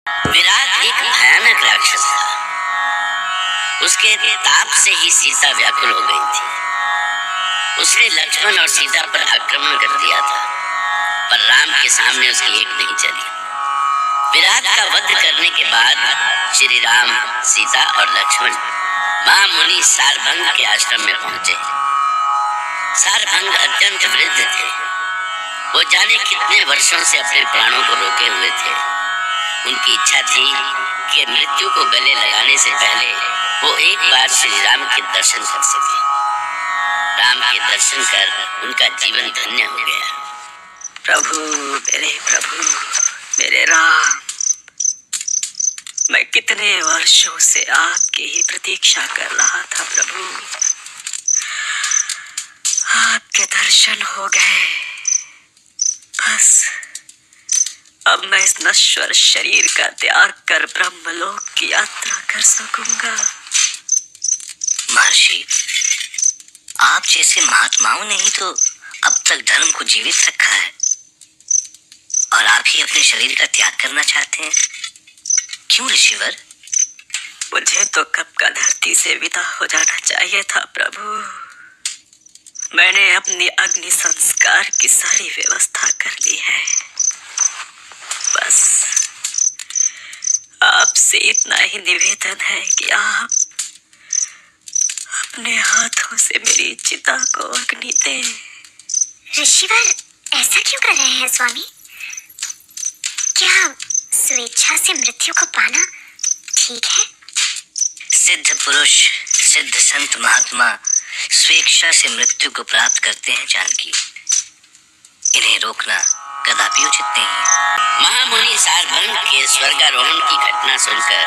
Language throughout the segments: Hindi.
विराट एक भयानक राक्षस था। उसके ताप से ही सीता व्याकुल हो गई थी। उसने लक्ष्मण और सीता पर आक्रमण कर दिया था, पर राम के सामने उसकी एक नहीं चली। विराट का वध करने के बाद श्री राम, सीता और लक्ष्मण महामुनि सारभंग के आश्रम में पहुंचे। सारभंग अत्यंत वृद्ध थे। वो जाने कितने वर्षों से अपने प्राणों को रोके हुए थे। उनकी इच्छा थी कि मृत्यु को गले लगाने से पहले वो एक बार श्री राम के दर्शन कर सके। राम के दर्शन कर उनका जीवन धन्य हो गया। प्रभु, मेरे राम, मैं कितने वर्षों से आपकी ही प्रतीक्षा कर रहा था प्रभु। आपके दर्शन हो गए। बस अब मैं इस नश्वर शरीर का त्याग कर ब्रह्मलोक की यात्रा कर सकूंगा। महर्षि, आप जैसे महात्माओं ने ही तो अब तक धर्म को जीवित रखा है, और आप ही अपने शरीर का त्याग करना चाहते हैं। क्यों ऋषिवर? मुझे तो कब का धरती से विदा हो जाना चाहिए था प्रभु। मैंने अपनी अग्नि संस्कार की सारी व्यवस्था कर ली है। बस आपसे इतना ही निवेदन है कि आप अपने हाथों से मेरी चिता को अग्नि दें। ऋषिवर, ऐसा क्यों कर रहे हैं स्वामी? क्या स्वेच्छा से मृत्यु को पाना ठीक है? सिद्ध पुरुष, सिद्ध संत महात्मा स्वेच्छा से मृत्यु को प्राप्त करते हैं जानकी। इन्हें रोकना कदापि उचित नहीं है। महामुनि सारभंग के स्वर्गारोहण की घटना सुनकर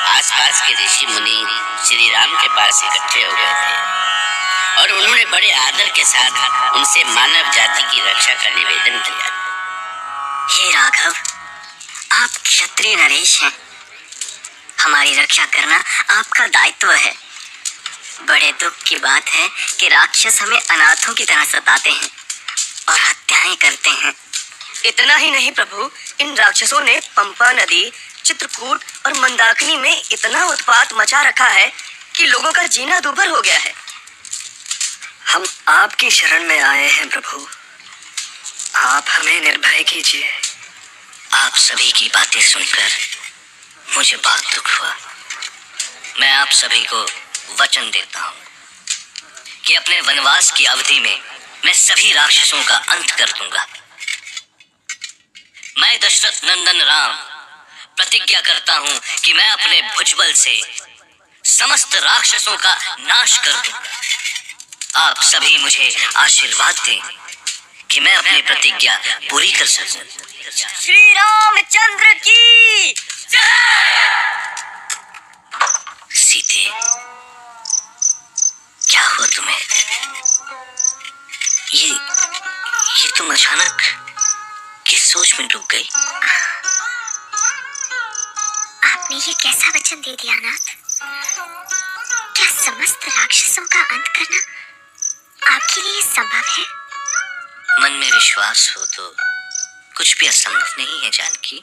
आसपास के ऋषि मुनि श्री राम के पास इकट्ठे हो गए थे और उन्होंने बड़े आदर के साथ उनसे मानव जाति की रक्षा का निवेदन किया। हे राघव, आप क्षत्रिय नरेश हैं। हमारी रक्षा करना आपका दायित्व है। बड़े दुख की बात है कि राक्षस हमें अनाथों की तरह सताते हैं और हत्याएं करते हैं। इतना ही नहीं प्रभु, इन राक्षसों ने पंपा नदी, चित्रकूट और मंदाकिनी में इतना उत्पात मचा रखा है कि लोगों का जीना दूभर हो गया है। हम आपकी शरण में आए हैं प्रभु। आप हमें निर्भय कीजिए। आप सभी की बातें सुनकर मुझे बहुत दुख हुआ। मैं आप सभी को वचन देता हूँ कि अपने वनवास की अवधि में मैं सभी राक्षसों का अंत कर दूंगा। मैं दशरथ नंदन राम प्रतिज्ञा करता हूँ कि मैं अपने भुजबल से समस्त राक्षसों का नाश कर दूंगा। आप सभी मुझे आशीर्वाद दें कि मैं अपनी प्रतिज्ञा पूरी कर सकूं। श्री रामचंद्र की सीते, क्या हुआ तुम्हें? ये तुम अचानक किस सोच में डूब गई? आपने ये कैसा वचन दे दिया नाथ? क्या समस्त राक्षसों का अंत करना आपके लिए संभव है? मन में विश्वास हो तो कुछ भी असंभव नहीं है जानकी।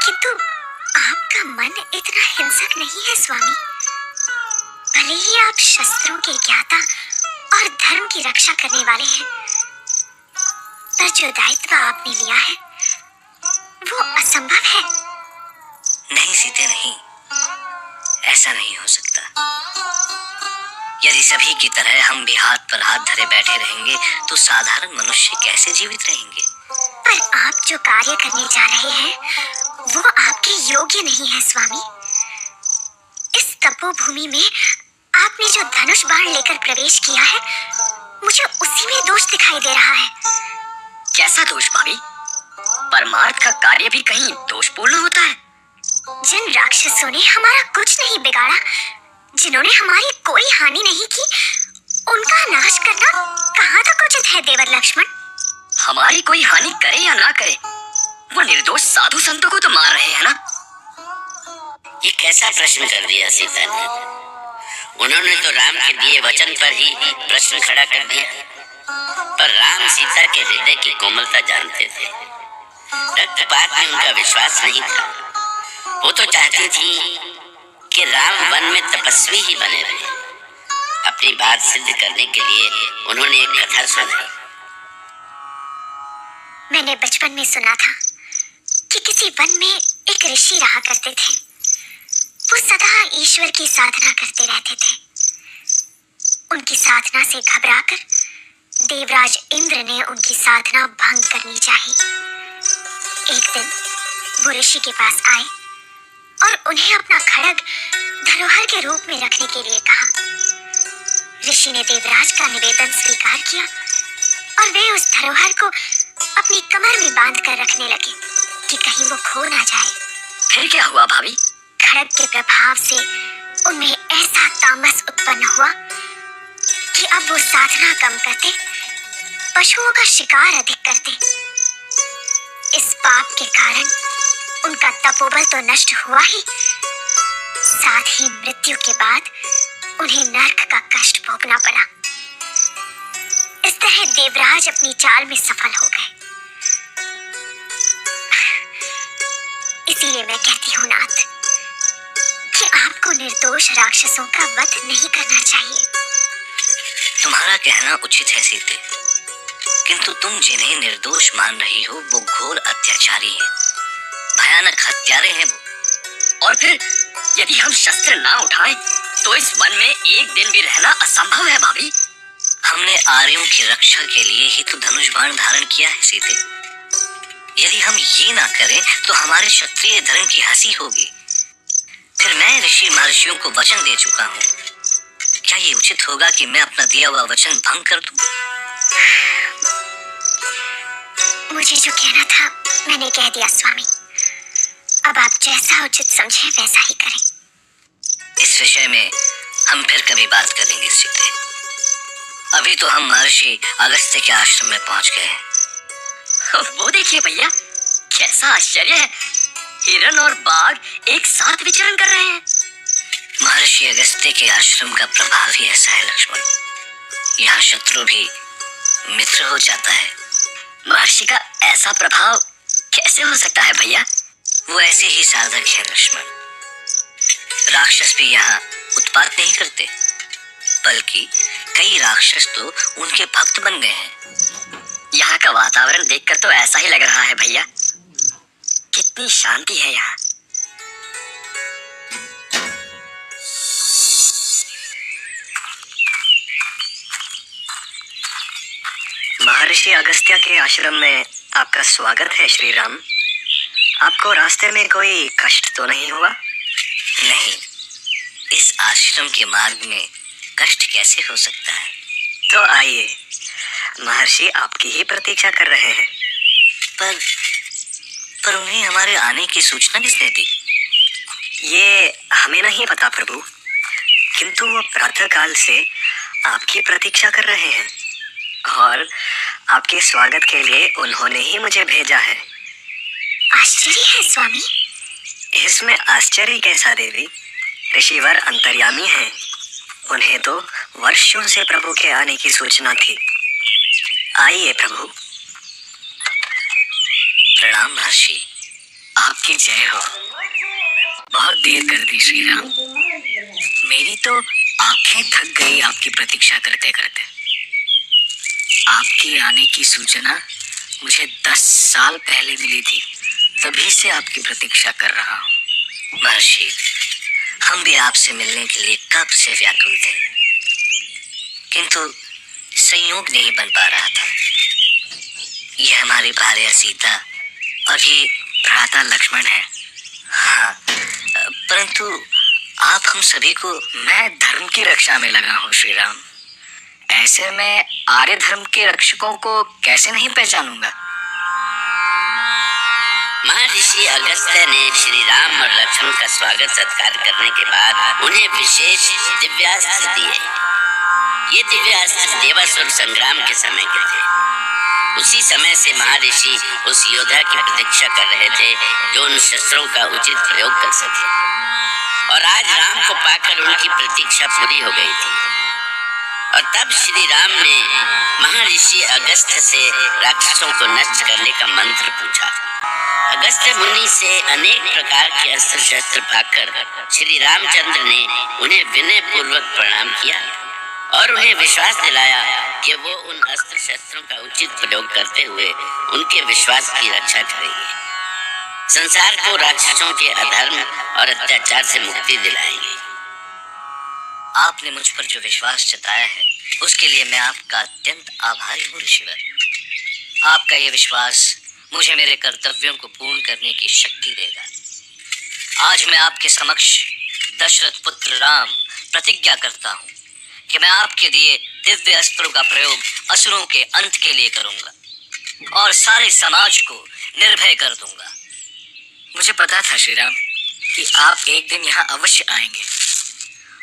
किंतु आपका मन इतना हिंसक नहीं है स्वामी। भले ही आप शस्त्रों के ज्ञाता और धर्म की रक्षा करने वाले हैं, पर जो दायित्व आपने लिया है वो असंभव है। नहीं सीते, नहीं, ऐसा नहीं हो सकता। यदि सभी की तरह हम भी हाथ पर हाथ धरे बैठे रहेंगे तो साधारण मनुष्य कैसे जीवित रहेंगे? पर आप जो कार्य करने जा रहे हैं वो आपके योग्य नहीं है स्वामी। इस तपोभूमि में आपने जो धनुष बाण लेकर प्रवेश किया है, मुझे उसी में दोष दिखाई दे रहा है। कैसा दोष भाभी? परमार्थ का कार्य भी कहीं दोषपूर्ण होता है? जिन राक्षसों ने हमारा कुछ नहीं बिगाड़ा, जिन्होंने हमारी कोई हानि नहीं की, उनका नाश करना कहाँ तक उचित है देवर लक्ष्मण? हमारी कोई हानि करे या ना करे, वो निर्दोष साधु संतों को तो मार रहे हैं ना। ये कैसा प्रश्न कर दिया सीता ने? उन्होंने तो राम के दिए वचन पर ही प्रश्न खड़ा कर दिया, पर राम सीता के हृदय की कोमलता जानते थे। रक्तपात में उनका विश्वास नहीं था। वो तो चाहती थी कि राम वन में तपस्वी ही बने रहे। अपनी बात सिद्ध करने के लिए उन्होंने एक कथा सुनाई। मैंने बचपन में सुना था कि किसी वन में एक ऋषि रहा करते थे। वो सदा ईश्वर की साधना करते रहते थे। उनकी साधना से घबराकर देवराज इंद्र ने उनकी साधना भंग करनी चाहिए। एक दिन वो ऋषि के पास आए और उन्हें अपना खड्ग धरोहर के रूप में रखने के लिए कहा। ऋषि ने देवराज का निवेदन स्वीकार किया और वे उस धरोहर को अपनी कमर में बांध कर रखने लगे कि कहीं वो खो ना जाए। फिर क्या हुआ भाभी? खड्ग के प्रभाव से उनमें ऐसा तामस उत्पन्न हुआ कि अब वो साधना कम करते, पशुओं का शिकार अधिक करते। इस पाप के कारण उनका तपोबल तो नष्ट हुआ ही, साथ ही मृत्यु के बाद उन्हें नरक का कष्ट भोगना पड़ा। इस तरह देवराज अपनी चाल में सफल हो गए। इसीलिए मैं कहती हूँ नाथ कि आपको निर्दोष राक्षसों का वध नहीं करना चाहिए। तुम्हारा कहना उचित है सीते, किंतु तुम जिन्हें निर्दोष मान रही हो वो घोर अत्याचारी हैं, भयानक हत्यारे हैं वो। और फिर यदि हम शस्त्र ना उठाएं तो इस वन में एक दिन भी रहना असंभव है भाभी। हमने आर्यों की रक्षा के लिए ही तो धनुष बाण धारण किया है सीते। यदि हम ये ना करें तो हमारे क्षत्रिय धर्म की हंसी होगी। फिर मैं ऋषि महर्षियों को वचन दे चुका हूँ, क्या ये उचित होगा कि मैं अपना दिया हुआ वचन भंग कर दूं? मुझे जो कहना था मैंने कह दिया स्वामी। अब आप जैसा उचित समझे वैसा ही करें। इस विषय में हम फिर कभी बात करेंगे सीते। अभी तो हम महर्षि अगस्त्य के आश्रम में पहुंच गए हैं। वो देखिए भैया, कैसा आश्चर्य है, हिरण और बाघ एक साथ विचरण कर रहे हैं। महर्षि अगस्त्य के आश्रम का प्रभाव ही ऐसा है लक्ष्मण, यहाँ शत्रु भी मित्र हो जाता है। महर्षि का ऐसा प्रभाव कैसे हो सकता है भैया? वो ऐसे ही साधक है लक्ष्मण। राक्षस भी यहाँ उत्पात नहीं करते, बल्कि कई राक्षस तो उनके भक्त बन गए हैं। यहाँ का वातावरण देखकर तो ऐसा ही लग रहा है भैया, कितनी शांति है यहाँ। महर्षि अगस्त्य के आश्रम में आपका स्वागत है श्री राम। आपको रास्ते में कोई कष्ट तो नहीं हुआ? नहीं, इस आश्रम के मार्ग में कष्ट कैसे हो सकता है? तो आइए, महर्षि आपकी ही प्रतीक्षा कर रहे हैं। पर उन्हें हमारे आने की सूचना किसने दी? ये हमें नहीं पता प्रभु, किंतु वो प्रातः काल से आपकी प्रतीक्षा कर रहे हैं और आपके स्वागत के लिए उन्होंने ही मुझे भेजा है। आश्चर्य है स्वामी। इसमें आश्चर्य कैसा देवी? ऋषिवर अंतर्यामी हैं, उन्हें तो वर्षों से प्रभु के आने की सूचना थी। आइए प्रभु। प्रणाम महर्षि। आपकी जय हो। बहुत देर कर दी श्री राम, मेरी तो आंखें थक गई आपकी प्रतीक्षा करते करते। आपके आने की सूचना मुझे 10 साल पहले मिली थी, तभी से आपकी प्रतीक्षा कर रहा हूँ। महर्षि, हम भी आपसे मिलने के लिए कब से व्याकुल थे, किंतु संयोग नहीं बन पा रहा था। ये हमारी भार्या सीता और ये भ्राता लक्ष्मण है। हाँ, परंतु आप हम सभी को। मैं धर्म की रक्षा में लगा हूँ श्री राम, ऐसे में आर्य धर्म के रक्षकों को कैसे नहीं पहचानूंगा। महर्षि अगस्त्य ने श्री राम और लक्ष्मण का स्वागत सत्कार करने के बाद उन्हें विशेष दिव्यास्त्र दिए। ये दिव्यास्त्र देवासुर संग्राम के समय के थे। उसी समय से महर्षि उस योद्धा की प्रतीक्षा कर रहे थे जो उन शस्त्रों का उचित प्रयोग कर सके, और आज राम को पाकर उनकी प्रतीक्षा पूरी हो गई थी। और तब श्री राम ने महर्षि अगस्त्य से राक्षसों को नष्ट करने का मंत्र पूछा। अगस्त्य मुनि से अनेक प्रकार के अस्त्र शस्त्र पाकर श्री रामचंद्र ने उन्हें विनय पूर्वक प्रणाम किया और उन्हें विश्वास दिलाया कि वो उन अस्त्र शस्त्रों का उचित प्रयोग करते हुए उनके विश्वास की रक्षा करेंगे, संसार को राक्षसों के अधर्म और अत्याचार से मुक्ति दिलाएंगे। आपने मुझ पर जो विश्वास जताया है उसके लिए मैं आपका अत्यंत आभारी हूँ ऋषिवर। आपका ये विश्वास मुझे मेरे कर्तव्यों को पूर्ण करने की शक्ति देगा। आज मैं आपके समक्ष दशरथ पुत्र राम प्रतिज्ञा करता हूँ कि मैं आपके दिए दिव्य अस्त्रों का प्रयोग असुरों के अंत के लिए करूंगा और सारे समाज को निर्भय कर दूंगा। मुझे पता था श्री राम कि आप एक दिन यहाँ अवश्य आएंगे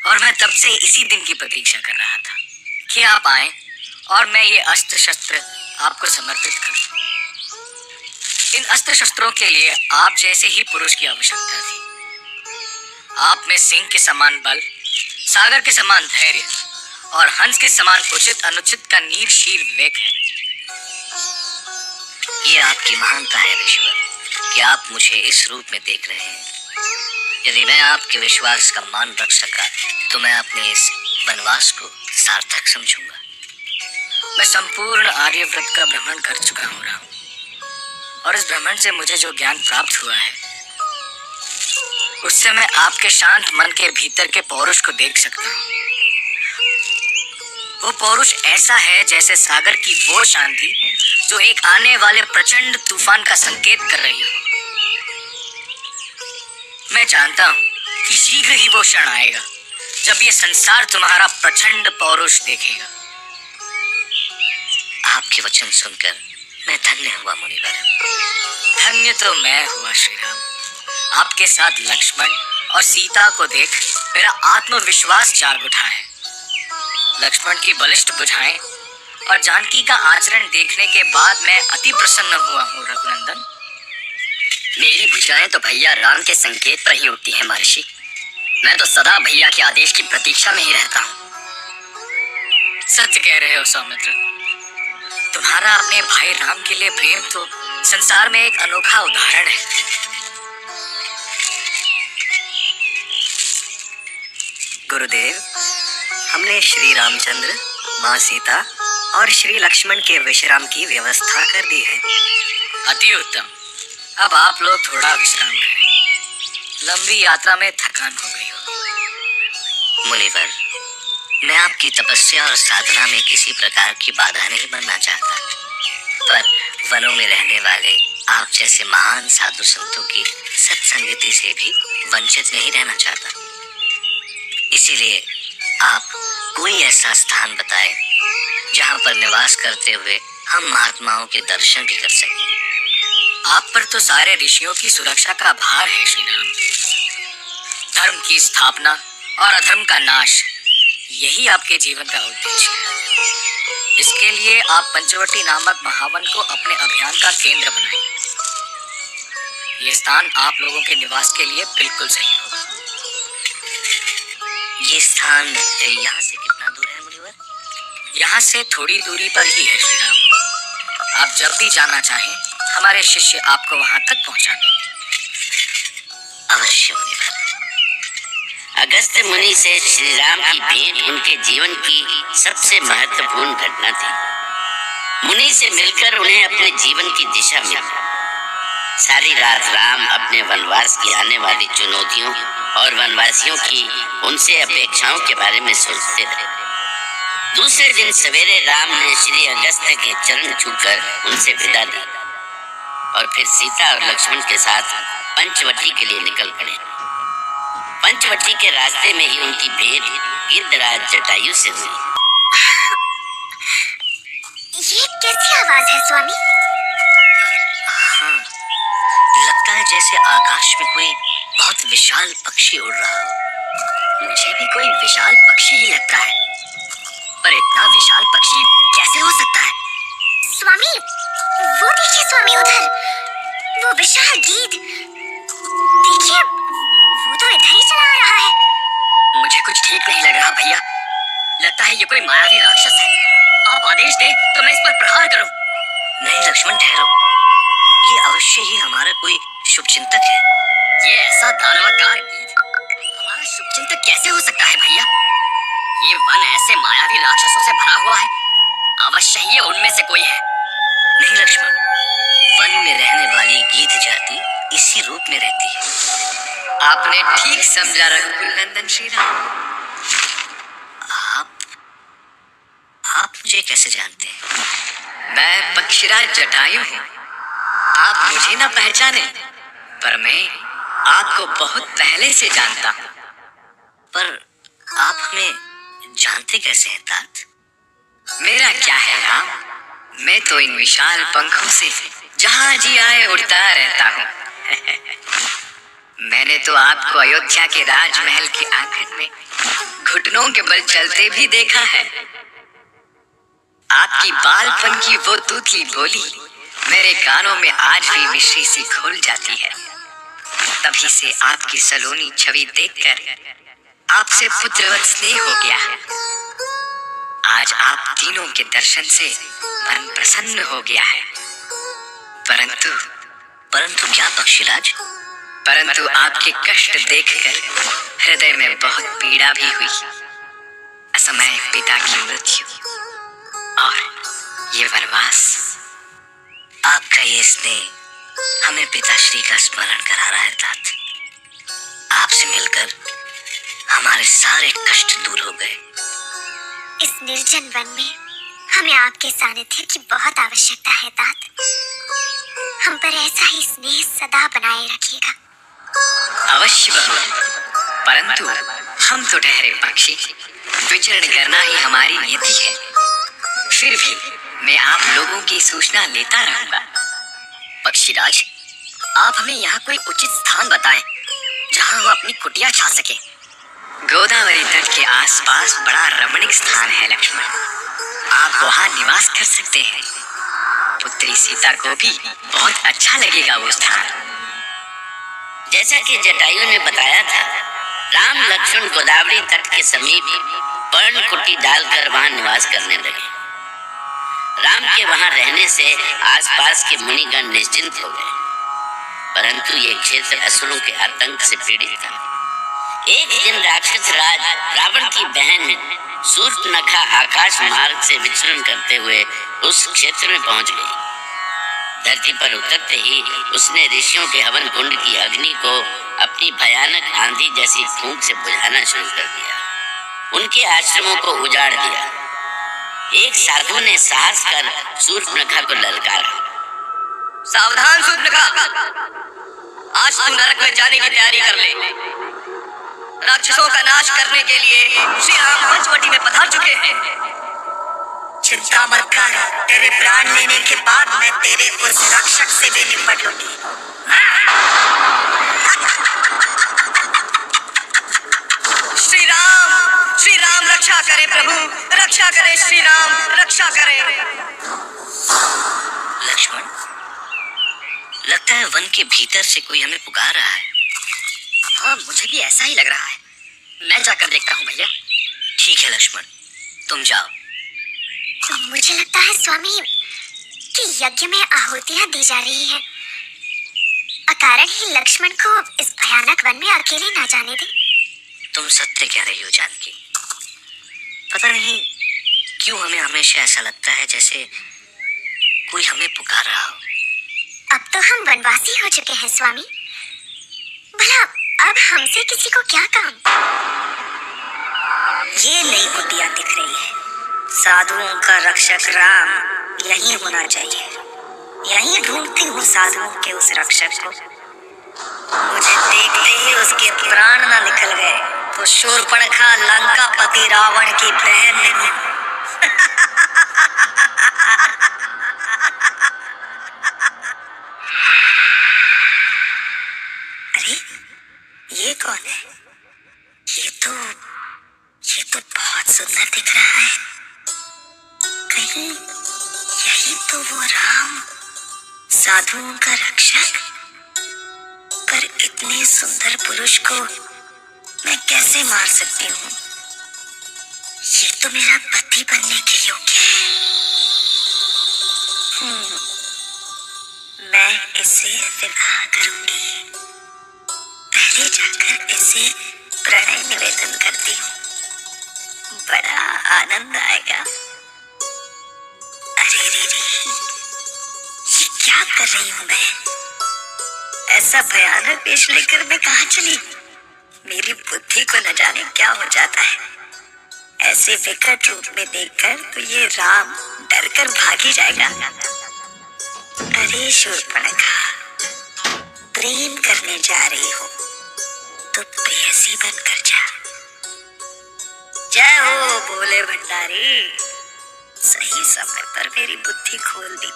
और मैं तब से इसी दिन की प्रतीक्षा कर रहा था कि आप आएं और मैं ये अस्त्र शस्त्र आपको समर्पित करूं। इन अस्त्र शस्त्रों के लिए आप जैसे ही पुरुष की आवश्यकता थी। आप में सिंह के समान बल, सागर के समान धैर्य और हंस के समान उचित अनुचित का नीरशील विवेक है। ये आपकी महानता है ऋषिवर कि आप मुझे इस रूप में देख रहे हैं। यदि मैं आपके विश्वास का मान रख सका तो मैं अपने इस वनवास को सार्थक समझूंगा। मैं संपूर्ण आर्यव्रत का भ्रमण कर चुका हूँ राम, और इस भ्रमण से मुझे जो ज्ञान प्राप्त हुआ है उससे मैं आपके शांत मन के भीतर के पौरुष को देख सकता हूँ। वो पौरुष ऐसा है जैसे सागर की वो शांति जो एक आने वाले प्रचंड तूफान का संकेत कर रही हो। मैं जानता हूँ कि शीघ्र ही वो क्षण आएगा जब ये संसार तुम्हारा प्रचंड पौरुष देखेगा। आपके वचन सुनकर मैं धन्य हुआ मुनिवर। धन्य तो मैं हुआ श्री राम। आपके साथ लक्ष्मण और सीता को देख मेरा आत्मविश्वास जाग उठा है। लक्ष्मण की बलिष्ठ भुजाएं और जानकी का आचरण देखने के बाद मैं अति प्रसन्न हुआ हूँ रघुनंदन। मेरी भुजाएं तो भैया राम के संकेत पर ही उठती हैं महर्षि। मैं तो सदा भैया के आदेश की प्रतीक्षा में ही रहता हूँ। सत्य कह रहे हो सौमित्र। तुम्हारा अपने भाई राम के लिए प्रेम तो संसार में एक अनोखा उदाहरण है। गुरुदेव, हमने श्री रामचंद्र, माँ सीता और श्री लक्ष्मण के विश्राम की व्यवस्था कर दी है। अति उत्तम। अब आप लोग थोड़ा विश्राम करें। लंबी यात्रा में थकान हो गई हो। मुनिवर, मैं आपकी तपस्या और साधना में किसी प्रकार की बाधा नहीं बनना चाहता, पर वनों में रहने वाले आप जैसे महान साधु संतों की सत्संगति से भी वंचित नहीं रहना चाहता। इसीलिए आप कोई ऐसा स्थान बताएं जहां पर निवास करते हुए हम महात्माओं के दर्शन भी कर सकें। आप पर तो सारे ऋषियों की सुरक्षा का भार है श्री राम। धर्म की स्थापना और अधर्म का नाश, यही आपके जीवन का उद्देश्य है। इसके लिए आप पंचवटी नामक महावन को अपने अभियान का केंद्र बनाएं। यह स्थान आप लोगों के निवास के लिए बिल्कुल सही होगा। ये स्थान यहाँ से कितना दूर है मुनिवर? यहाँ से थोड़ी दूरी पर ही है श्री राम। आप जब भी जाना चाहें हमारे शिष्य आपको वहां तक पहुंचा देंगे। अवश्य मुनिवर। अगस्त्य मुनि से श्री राम की भेंट उनके जीवन की सबसे महत्वपूर्ण घटना थी। मुनि से मिलकर उन्हें अपने जीवन की दिशा मिली। सारी रात राम अपने वनवास की आने वाली चुनौतियों और वनवासियों की उनसे अपेक्षाओं के बारे में सोचते रहे। दूसरे दिन सवेरे राम ने श्री अगस्त्य के चरण छूकर उनसे विदा ली और फिर सीता और लक्ष्मण के साथ पंचवटी के लिए निकल पड़े। पंचवटी के रास्ते में ही उनकी भेंट गिद्धराज जटायु से हुई। ये कैसी आवाज है स्वामी? हाँ, लगता है जैसे आकाश में कोई बहुत विशाल पक्षी उड़ रहा हो। मुझे भी कोई विशाल पक्षी ही लगता है, पर इतना विशाल पक्षी कैसे हो सकता है? स्वामी, वो देखिए स्वामी उधर, वो विशाल गीध। देखिए, वो तो इधर ही चला आ रहा है। मुझे कुछ ठीक नहीं लग रहा भैया। लगता है ये कोई मायावी राक्षस है। आप आदेश दें तो मैं इस पर प्रहार करूं। नहीं लक्ष्मण, ठहरो। ये अवश्य ही हमारा कोई शुभचिंतक है। ये ऐसा दानवाकार गीत हमारा शुभचिंतक कैसे हो सकता है भैया? ये वन ऐसे मायावी राक्षसों से भरा हुआ है, अवश्य ही ये उनमें से कोई है। नहीं लक्ष्मण, वन में रहने वाली गीध जाति इसी रूप में रहती है। आपने ठीक समझा रघुकुल नंदन श्री राम। आप मुझे कैसे जानते हैं? मैं पक्षीराज जटायु हूँ। आप मुझे न पहचाने, पर मैं आपको बहुत पहले से जानता हूँ। पर आप हमें जानते कैसे हैं तात? मेरा क्या है राम, मैं तो इन विशाल पंखों से जहाँ जी आए उड़ता रहता हूँ। मैंने तो आपको अयोध्या के राजमहल के आंगन में घुटनों के बल चलते भी देखा है। आपकी बालपन की वो तूतली बोली मेरे कानों में आज भी मिश्री सी घुल जाती है। तभी से आपकी सलोनी छवि देखकर आपसे पुत्रवत स्नेह हो गया है। आज आप तीनों के दर्शन से मन प्रसन्न हो गया है। परंतु क्या पक्षीराज? परंतु आपके कष्ट देखकर हृदय में बहुत पीड़ा भी हुई। असमय पिता की मृत्यु और ये वनवास। आपका ये स्नेह हमें पिताश्री का स्मरण करा रहा है तात। आपसे मिलकर हमारे सारे कष्ट दूर हो गए। इस निर्जन वन में हमें आपके सानिध्य की बहुत आवश्यकता है तात। हम पर ऐसा ही स्नेह सदा बनाए रखिएगा। अवश्य बहू, परंतु हम तो ठहरे पक्षी, विचरण करना ही हमारी नीति है। फिर भी मैं आप लोगों की सूचना लेता रहूंगा। पक्षीराज, आप हमें यहाँ कोई उचित स्थान बताएं जहाँ हम अपनी कुटिया छा सके। गोदावरी तट के आसपास बड़ा रमणीक स्थान है लक्ष्मण, आप वहाँ निवास कर सकते हैं। पुत्री सीता को भी बहुत अच्छा लगेगा वो स्थान। जैसा कि जटायु ने बताया था, राम लक्ष्मण गोदावरी तट के समीप पर्णकुटी डालकर वहां निवास करने लगे। राम के वहां रहने से आसपास के मुनिगण निश्चिंत हो गए, परंतु ये क्षेत्र असुरों के आतंक से पीड़ित था। एक दिन राक्षस राज रावण की बहन शूर्पणखा आकाश मार्ग से विचरण करते हुए उस क्षेत्र में पहुंच गई। धरती पर उतरते ही उसने ऋषियों के हवन कुंड की अग्नि को अपनी भयानक आंधी जैसी फूंक से बुझाना शुरू कर दिया। उनके आश्रमों को उजाड़ दिया। एक साधु ने साहस कर शूर्पणखा को ललकारा। सावधान शूर्पणखा, आज तू नरक में जाने की तैयारी कर ले। राक्षसों का नाश करने के लिए श्री राम पंचवटी में पधार चुके हैं। चिंता मत कर, तेरे प्राण लेने के बाद मैं तेरे उस रक्षक से भी निपट लूंगी। श्री राम रक्षा करे प्रभु, रक्षा करे श्री राम, रक्षा करे। लक्ष्मण, लगता है वन के भीतर से कोई हमें पुकार रहा है। हाँ, मुझे भी ऐसा ही लग रहा है। मैं जाकर देखता हूँ भैया। ठीक है लक्ष्मण, तुम जाओ। मुझे लगता है स्वामी कि यज्ञ में आहुतियां दी जा रही हैं। अकारण ही लक्ष्मण को इस भयानक वन में अकेले ना जाने दे। तुम सत्य कह रही हो जानकी। पता नहीं क्यों हमें हमेशा ऐसा लगता है जैसे कोई हमें पुकार रहा हो। अब तो हम वनवासी हो चुके हैं स्वामी, भला अब हमसे किसी को क्या काम? ये नई कुटिया दिख रही है। साधुओं का रक्षक राम यहीं होना चाहिए। यहीं ढूंढती हूँ साधुओं के उस रक्षक को। मुझे देखते ही उसके प्राण न निकल गए तो शूर्पणखा लंकापति रावण की बहन नहीं। अरे ये कौन है? ये तो बहुत सुंदर दिख रहा है। कहीं यही तो वो राम, साधुओं का रक्षक। पर इतने सुंदर पुरुष को मैं कैसे मार सकती हूँ? ये तो मेरा पति बनने के योग्य है। मैं इसे विवाह करूंगी। पहले जाकर इसे प्रणय निवेदन करती हूँ, बड़ा आनंद आएगा। अरे रे रे, ये क्या कर रही हूँ मैं? ऐसा भयानक वेश लेकर मैं कहाँ चली? मेरी बुद्धि को न जाने क्या हो जाता है। ऐसे विकट रूप में देखकर तो ये राम डर कर भाग ही जाएगा। अरे शूर्पणखा, प्रेम करने जा रही हो तो प्रेयसी बनकर जा। जय हो भोले भंडारी, सही समय पर मेरी बुद्धि खोल दी।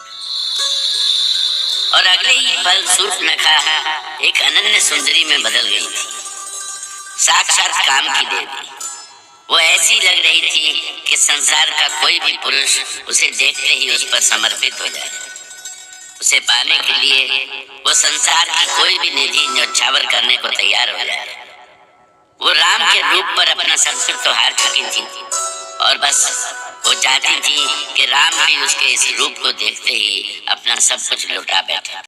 और अगले ही पल शूर्पणखा एक अनन्य सुंदरी में बदल गई थी, साक्षात काम की देवी। वो ऐसी लग रही थी कि संसार का कोई भी पुरुष उसे देखते ही उस पर समर्पित हो जाए। उसे पाने के लिए वो संसार की कोई भी निधि न्यौछावर करने को तैयार हो जाए। वो राम के रूप पर अपना सब कुछ तो हार चुकी थी और बस वो चाहती थी कि राम भी उसके इस रूप को देखते ही अपना सब कुछ लुटा बैठे।